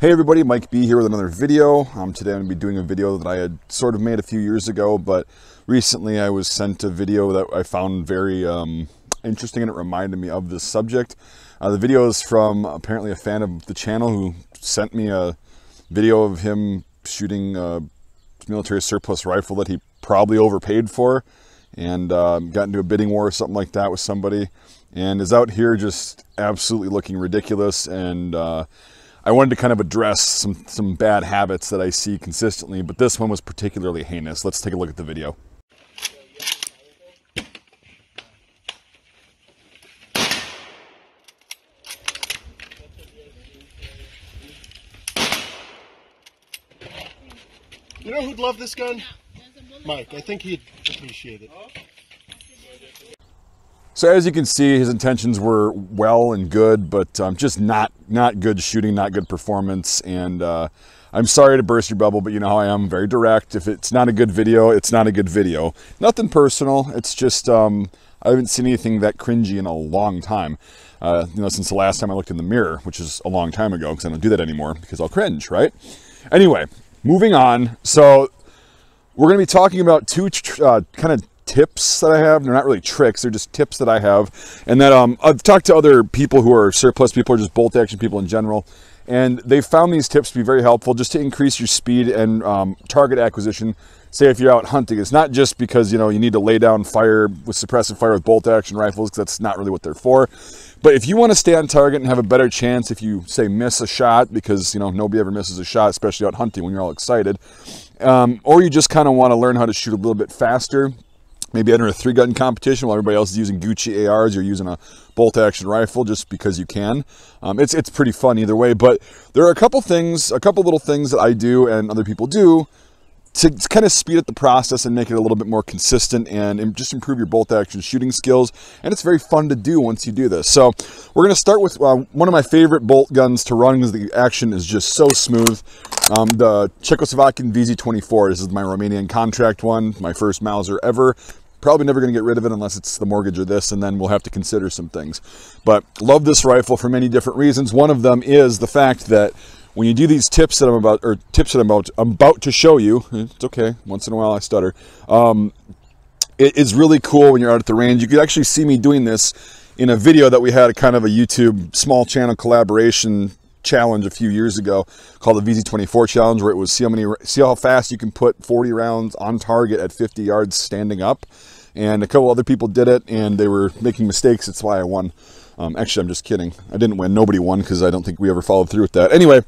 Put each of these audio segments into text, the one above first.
Hey everybody, Mike B here with another video. Today I'm going to be doing a video that I had sort of made a few years ago, but recently I was sent a video that I found very interesting and it reminded me of this subject. The video is from apparently a fan of the channel who sent me a video of him shooting a military surplus rifle that he probably overpaid for and got into a bidding war or something like that with somebody and is out here just absolutely looking ridiculous. And I wanted to kind of address some bad habits that I see consistently, but this one was particularly heinous. Let's take a look at the video. You know who'd love this gun? Mike. I think he'd appreciate it. So as you can see, his intentions were well and good, but just not good shooting, not good performance. And I'm sorry to burst your bubble, but you know how I am, very direct. If it's not a good video, it's not a good video. Nothing personal. It's just I haven't seen anything that cringy in a long time. Since the last time I looked in the mirror, which is a long time ago, because I don't do that anymore because I'll cringe, right? Anyway, moving on. So we're going to be talking about two kind of tips that I have. They're not really tricks, they're just tips that I have, and that I've talked to other people who are surplus people or just bolt action people in general, and they've found these tips to be very helpful just to increase your speed and target acquisition. Say if you're out hunting, it's not just because you need to lay down fire with suppressive fire with bolt action rifles, because that's not really what they're for. But if you want to stay on target and have a better chance if you say miss a shot, because nobody ever misses a shot, especially out hunting when you're all excited, or you just kind of want to learn how to shoot a little bit faster, maybe enter a 3-gun competition while everybody else is using Gucci ARs. You're using a bolt-action rifle just because you can. It's pretty fun either way. But there are a couple little things that I do and other people do to kind of speed up the process and make it a little bit more consistent and just improve your bolt-action shooting skills. And it's very fun to do once you do this. So we're going to start with one of my favorite bolt guns to run because the action is just so smooth. The Czechoslovakian VZ-24. This is my Romanian contract one, my first Mauser ever. Probably never going to get rid of it unless it's the mortgage or this, and then we'll have to consider some things. But love this rifle for many different reasons. One of them is the fact that when you do these tips that I'm about to show you, it's okay, once in a while I stutter. It is really cool when you're out at the range. You could actually see me doing this in a video that we had, a kind of a YouTube small channel collaboration challenge a few years ago called the VZ-24 challenge, where it was see how fast you can put 40 rounds on target at 50 yards standing up. And a couple other people did it and they were making mistakes. That's why I won. Actually, I'm just kidding. I didn't win. Nobody won because I don't think we ever followed through with that. Anyway,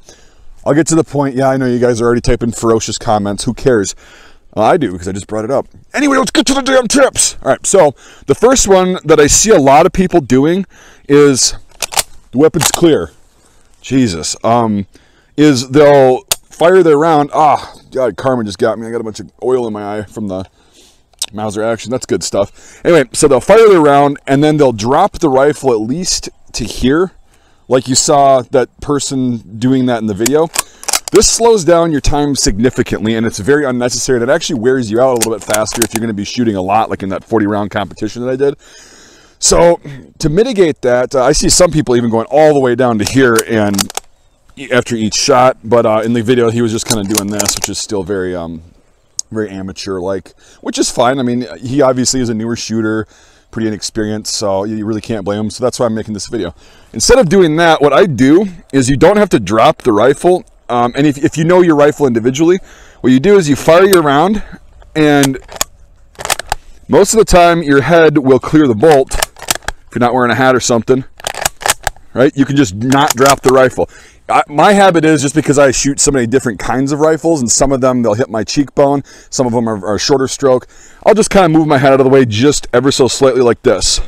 I'll get to the point. Yeah, I know you guys are already typing ferocious comments. Who cares? I do, because I just brought it up. Anyway, let's get to the damn tips. All right, so the first one that I see a lot of people doing is the weapon's clear. Jesus. Is they'll fire their round. God, Carmen just got me. I got a bunch of oil in my eye from the Mauser action. That's good stuff. Anyway, so they'll fire their round and then they'll drop the rifle at least to here, like you saw that person doing that in the video. This slows down your time significantly and it's very unnecessary, and it actually wears you out a little bit faster if you're going to be shooting a lot, like in that 40-round competition that I did. So to mitigate that, I see some people even going all the way down to here and after each shot, but in the video he was just kind of doing this, which is still very very amateur-like, which is fine. I mean, he obviously is a newer shooter, pretty inexperienced, so you really can't blame him. So that's why I'm making this video. Instead of doing that, what I do is you don't have to drop the rifle. And if you know your rifle individually, what you do is you fire your round, and most of the time your head will clear the bolt. If you're not wearing a hat or something, right? You can just not drop the rifle. My habit is, just because I shoot so many different kinds of rifles, and some of them they'll hit my cheekbone, some of them are shorter stroke, I'll just kind of move my head out of the way just ever so slightly like this.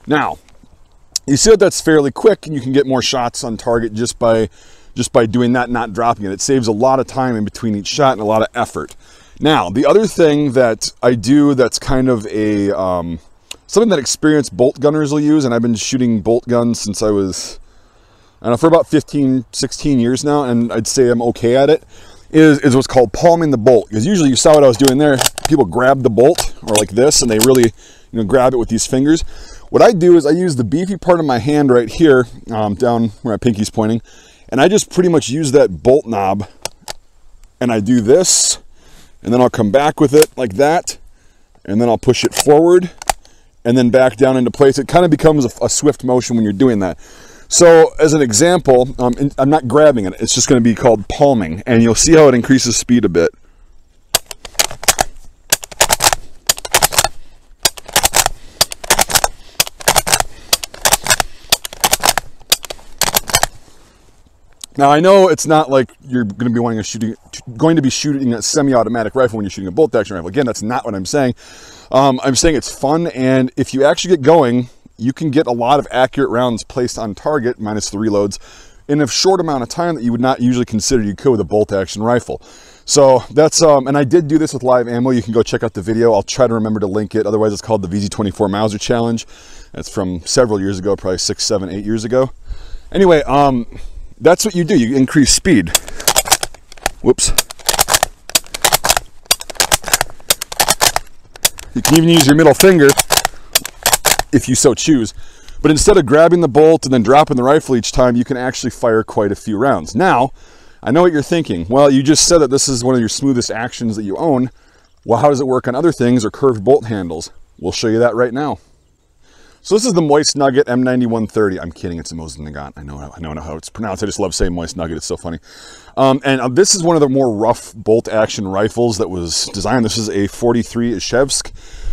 Now, you see that that's fairly quick, and you can get more shots on target just by doing that, not dropping it. It saves a lot of time in between each shot and a lot of effort. Now, the other thing that I do that's kind of a something that experienced bolt gunners will use, and I've been shooting bolt guns since I was, I don't know, for about 15, 16 years now, and I'd say I'm okay at it, is what's called palming the bolt. Because usually you saw what I was doing there, people grab the bolt, or like this, and they really grab it with these fingers. What I do is I use the beefy part of my hand right here, down where my pinky's pointing, and I just pretty much use that bolt knob, and I do this, and then I'll come back with it like that, and then I'll push it forward, and then back down into place. It kind of becomes a swift motion when you're doing that. So as an example, I'm not grabbing it, it's just going to be called palming, and you'll see how it increases speed a bit. Now I know it's not like you're going to be shooting a semi-automatic rifle when you're shooting a bolt-action rifle. Again, that's not what I'm saying. I'm saying it's fun, and if you actually get going, you can get a lot of accurate rounds placed on target, minus the reloads, in a short amount of time that you would not usually consider you could with a bolt-action rifle. So that's, and I did do this with live ammo. You can go check out the video. I'll try to remember to link it. Otherwise, it's called the VZ24 Mauser Challenge. That's from several years ago, probably 6, 7, 8 years ago. Anyway, that's what you do. You increase speed. Whoops. You can even use your middle finger if you so choose. But instead of grabbing the bolt and then dropping the rifle each time, you can actually fire quite a few rounds. Now, I know what you're thinking. Well, you just said that this is one of your smoothest actions that you own. Well, how does it work on other things or curved bolt handles? We'll show you that right now. So this is the Moist Nugget M9130. I'm kidding, it's a Mosin Nagant. I know how it's pronounced. I just love saying Moist Nugget, it's so funny. And this is one of the more rough bolt action rifles that was designed. This is a 43 Ishevsk.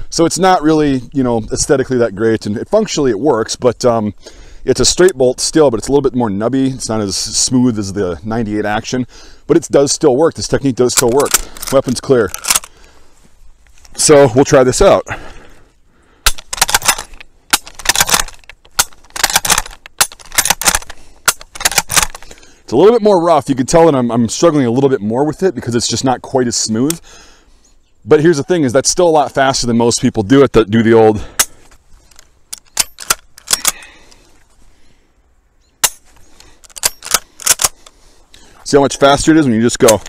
So it's not really, you know, aesthetically that great, and functionally it works, but it's a straight bolt still, but it's a little bit more nubby. It's not as smooth as the 98 action, but it does still work. This technique does still work. Weapons clear. So we'll try this out. It's a little bit more rough. You can tell that I'm struggling a little bit more with it because it's just not quite as smooth. But here's the thing, is that's still a lot faster than most people do it that do the old see how much faster it is when you just go.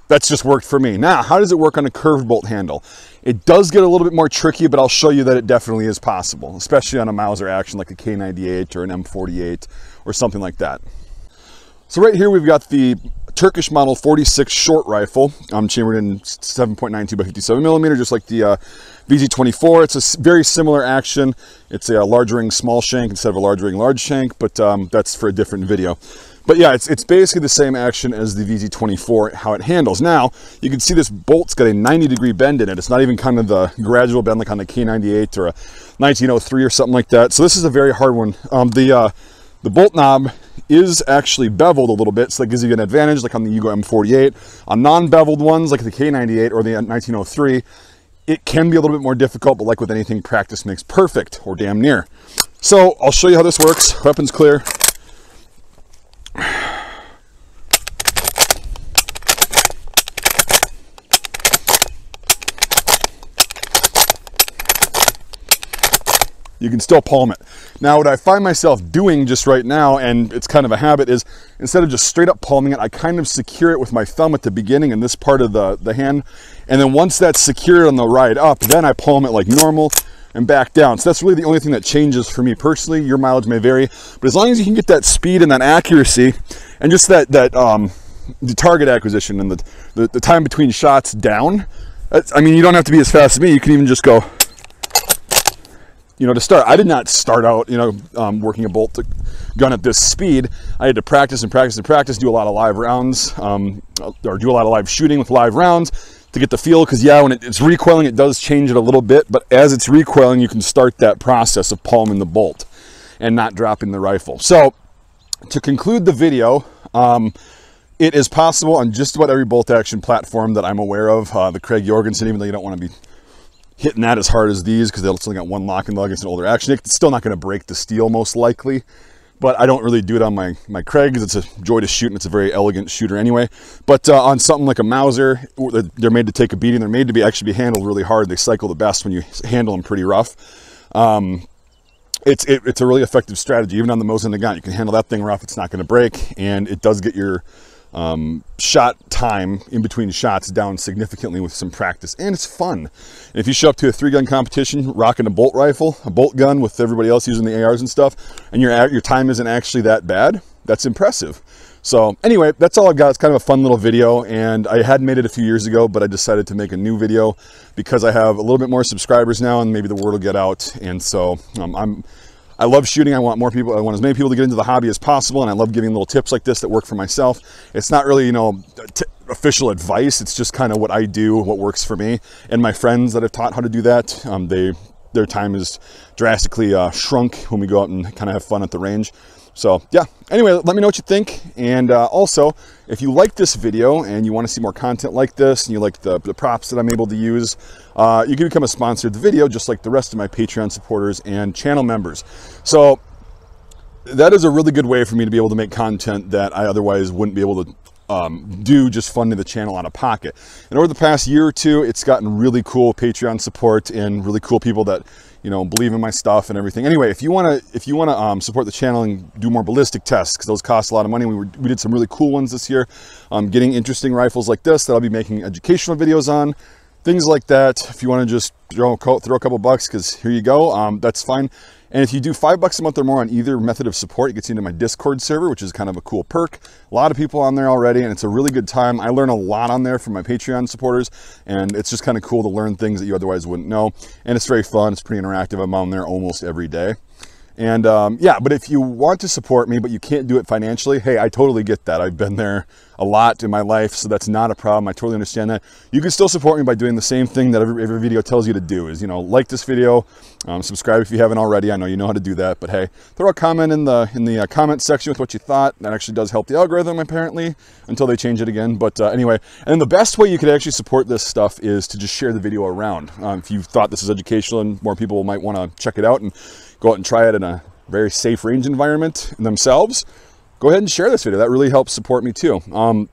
That's just worked for me. Now, how does it work on a curved bolt handle? It does get a little bit more tricky, but I'll show you that it definitely is possible, especially on a Mauser action like a K98 or an M48 or something like that. So right here we've got the Turkish model 46 short rifle, chambered in 7.92 by 57 millimeter, just like the VZ24. It's a very similar action. It's a large ring small shank instead of a large ring large shank, but that's for a different video. But yeah, it's basically the same action as the VZ24, how it handles. Now, you can see this bolt's got a 90-degree bend in it. It's not even kind of the gradual bend like on the K98 or a 1903 or something like that. So this is a very hard one. The bolt knob is actually beveled a little bit, so that gives you an advantage like on the Yugo M48. On non-beveled ones like the K98 or the 1903, it can be a little bit more difficult, but like with anything, practice makes perfect, or damn near. So I'll show you how this works. Weapons clear. You can still palm it. Now, what I find myself doing just right now, and it's kind of a habit, is instead of just straight up palming it, I kind of secure it with my thumb at the beginning in this part of the hand. And then once that's secured on the ride up, then I palm it like normal and back down. So that's really the only thing that changes for me personally. Your mileage may vary, but as long as you can get that speed and that accuracy and just the target acquisition and the time between shots down, I mean, you don't have to be as fast as me. You can even just go, you know, to start. I did not start out, you know, working a bolt gun at this speed. I had to practice and practice and practice, do a lot of live rounds, or do a lot of live shooting with live rounds to get the feel, because yeah, when it's recoiling, it does change it a little bit, but as it's recoiling, you can start that process of palming the bolt and not dropping the rifle. So to conclude the video, it is possible on just about every bolt action platform that I'm aware of. The Craig Jorgensen, even though you don't want to be hitting that as hard as these because they'll still got one lock and lug. It's an older action. It's still not going to break the steel most likely, but I don't really do it on my Craig because it's a joy to shoot and it's a very elegant shooter anyway. But on something like a Mauser, they're made to take a beating. They're made to actually be handled really hard. They cycle the best when you handle them pretty rough. It's a really effective strategy. Even on the Mosin Nagant, you can handle that thing rough. It's not going to break, and it does get your shot time in between shots down significantly with some practice, and it's fun. If you show up to a 3-gun competition rocking a bolt rifle, a bolt gun with everybody else using the ARs and stuff, and your time isn't actually that bad, that's impressive. So anyway, that's all I've got. It's kind of a fun little video, and I had made it a few years ago, but I decided to make a new video because I have a little bit more subscribers now, and maybe the word will get out. And so I love shooting. I want more people. I want as many people to get into the hobby as possible, and I love giving little tips like this that work for myself. It's not really, you know, official advice. It's just kind of what I do, what works for me. And my friends that I've taught how to do that, their time is drastically shrunk when we go out and kind of have fun at the range. So yeah, anyway, let me know what you think. And also, if you like this video and you want to see more content like this, and you like the props that I'm able to use, you can become a sponsor of the video, just like the rest of my Patreon supporters and channel members. So that is a really good way for me to be able to make content that I otherwise wouldn't be able to do just funding the channel out of pocket. And over the past year or two, it's gotten really cool Patreon support and really cool people that, you know, believe in my stuff and everything. Anyway, if you want to support the channel and do more ballistic tests, because those cost a lot of money, we did some really cool ones this year. Getting interesting rifles like this that I'll be making educational videos on, things like that. If you want to just throw a couple bucks, because here you go, that's fine. And if you do $5 a month or more on either method of support, it gets you into my Discord server, which is kind of a cool perk. A lot of people on there already, and it's a really good time. I learn a lot on there from my Patreon supporters, and it's just kind of cool to learn things that you otherwise wouldn't know. And it's very fun. It's pretty interactive. I'm on there almost every day. And yeah, but if you want to support me, but you can't do it financially, hey, I totally get that. I've been there a lot in my life, so that's not a problem. I totally understand that. You can still support me by doing the same thing that every video tells you to do, is, you know, like this video, subscribe if you haven't already. I know you know how to do that, but hey, throw a comment in the comment section with what you thought. That actually does help the algorithm, apparently, until they change it again. But anyway, and the best way you could actually support this stuff is to just share the video around. If you thought this is educational and more people might want to check it out and go out and try it in a very safe range environment themselves, go ahead and share this video. That really helps support me too. And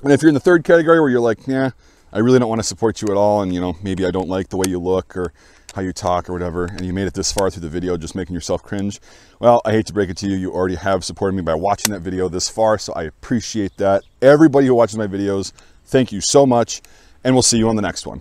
if you're in the third category where you're like, yeah, I really don't want to support you at all, and you know, maybe I don't like the way you look or how you talk or whatever, and you made it this far through the video just making yourself cringe, well, I hate to break it to you, you already have supported me by watching that video this far, so I appreciate that. Everybody who watches my videos, thank you so much, and we'll see you on the next one.